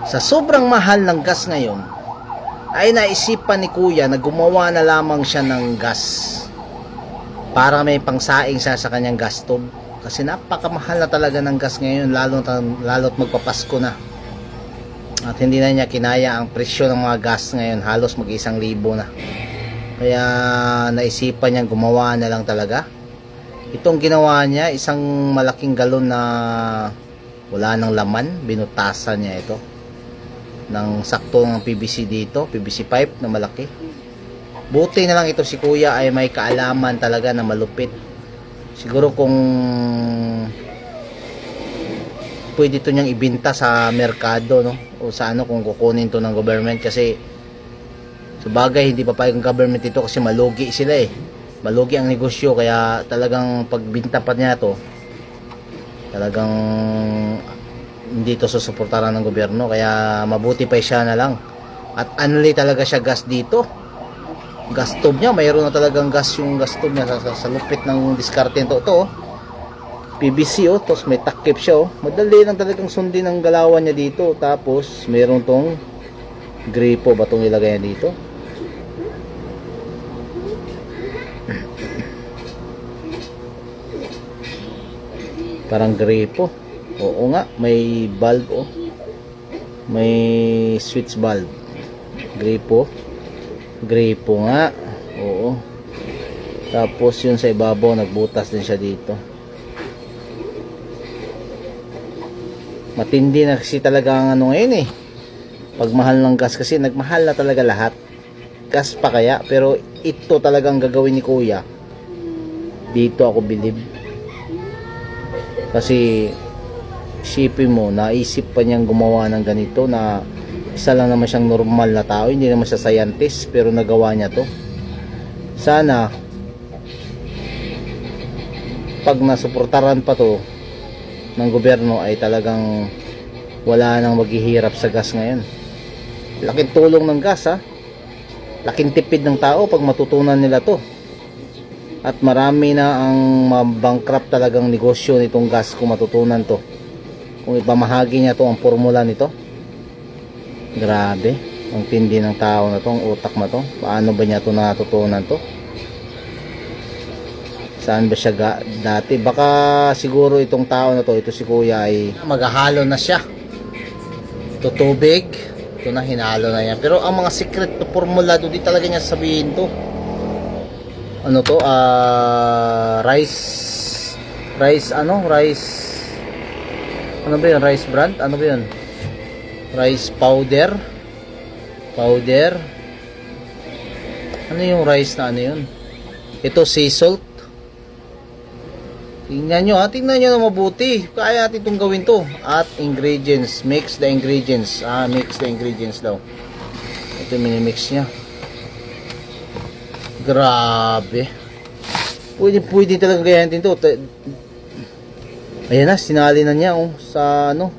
Sa sobrang mahal ng gas ngayon, ay naisipan ni Kuya na gumawa na lamang siya ng gas para may pangsaing siya sa kanyang gas stove. Kasi napakamahal na talaga ng gas ngayon, lalo't magpapasko na. At hindi na niya kinaya ang presyo ng mga gas ngayon, halos mag-1,000 na. Kaya naisipan niyang gumawa na lang talaga. Itong ginawa niya, isang malaking galon na wala nang laman, binutasan niya ito ng sakto ng PVC dito, PVC pipe na malaki. Buti na lang ito si Kuya ay may kaalaman talaga na malupit. Siguro kung pwede ito niyang ibenta sa merkado, no? O sa ano, kung kukunin to ng government, kasi sa bagay hindi papayag ang government ito kasi malugi sila eh. Malugi ang negosyo, kaya talagang pagbinta pa niya to, talagang hindi to susuportahan ng gobyerno, kaya mabuti pa siya na lang. At anli talaga siya gas dito. Gas stove niya, mayroon na talagang gas yung gas stove niya sa lupit ng diskarte nito. Ito oh, PVC oh, tapos may takip siya oh. Madali lang talagang sundin ang galawan niya dito. Tapos mayroon tong gripo ba itong ilagay niya dito. Parang gripo. Oo nga, may bulb oh. May switch bulb. Gripo. Gripo nga. Oo. Tapos yun sa ibabaw, nagbutas din siya dito. Matindi na kasi talaga ang ano ngayon eh. Pagmahal ng gas kasi, nagmahal na talaga lahat. Gas pa kaya, pero ito talagang gagawin ni Kuya. Dito ako bilib. Kasi isipin mo, naisip pa niyang gumawa ng ganito na isa lang naman siyang normal na tao, hindi naman siya scientist, pero nagawa niya to. Sana pag nasuportaran pa to ng gobyerno ay talagang wala nang maghihirap sa gas ngayon. Laking tulong ng gas ha, laking tipid ng tao pag matutunan nila to. At marami na ang mabankrupt talagang negosyo nitong gas kung matutunan to, kung ipamahagi niya to ang formula nito. Grabe, ang tindi ng tao na to, ang utak na to. Paano ba niya to natutunan to? Saan ba siya dati? Baka siguro itong tao na to, ito si Kuya, ay maghahalo na siya. Ito tubig, ito na hinalo na yan. Pero ang mga secret to formula do, di talaga niya sabihin to. Ano to? Rice ano ba yun? Rice brand? Ano ba yun? Rice powder. Ano yung rice na ano yun? Ito sea salt. Tingnan nyo ha, tingnan nyo na mabuti. Kaya natin itong gawin to. At ingredients, mix the ingredients. Mix the ingredients daw. Ito yung minimix nya. Grabe. Pwede talaga gayahin to. Ayan na, sinali na niya oh, sa ano.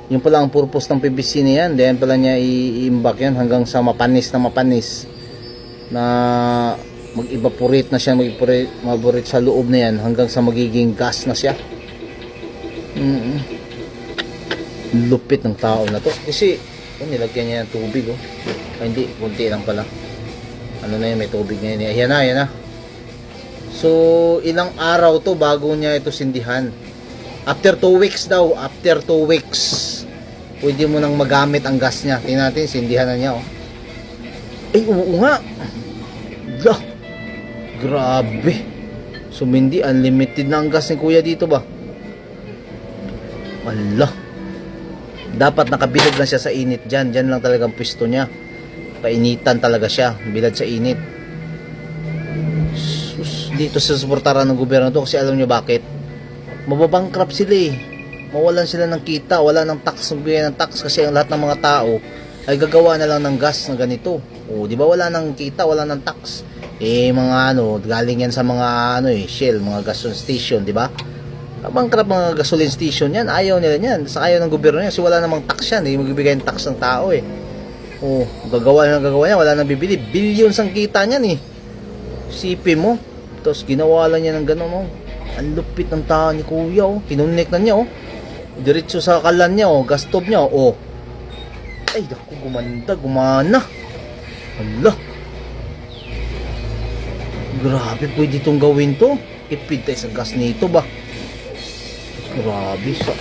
Yung pala ang purpose ng PVC na yan. Then pala niya i-imbak yan hanggang sa mapanis na mag-evaporate na siya, mag-evaporate sa loob na yan hanggang sa magiging gas na siya. Lupit ng tao na to. Kasi nilagyan niya ng tubig oh. Hindi, kunti lang pala. Ano na yun, may tubig na yun. Ayan na. So, ilang araw to bago niya ito sindihan. After 2 weeks daw. After 2 weeks, pwede mo nang magamit ang gas niya. Tingnan natin, sindihan na niya oh. Ay, oo nga. Grabe. Sumindi, unlimited na ang gas ni Kuya dito ba? Wala. Dapat nakabilad lang siya sa init dyan. Dyan lang talagang pwesto niya. Painitan talaga siya, bilad sa init. Dito sa suportaran ng gobyerno to, kasi alam nyo bakit? Mababankrupt sila eh. Mawalan sila ng kita, wala ng tax, magbigay ng tax, kasi ang lahat ng mga tao ay gagawa na lang ng gas na ganito. O, di ba wala ng kita, wala ng tax. Mga ano, galing yan sa mga ano Shell, mga gasoline station, di ba? Bankrupt mga gasoline station yan, ayaw nila yan. Sa ayaw ng gobyerno yan, kasi wala namang tax yan, magbibigay ng tax ng tao eh. Oh, gagawa niya, wala nang bibili. Billions ang kita niyan eh. Sipin mo. Tapos ginawa lang niya ng gano'n oh. Ang lupit ng tao ni Kuya oh. Kinunik na niya oh. Diretso sa kalan niya oh, gas stove niya oh. Ay, naku, gumana. Hala. Grabe, pwede itong gawin to. Ipid tayo sa gas nito ba? Grabe sa...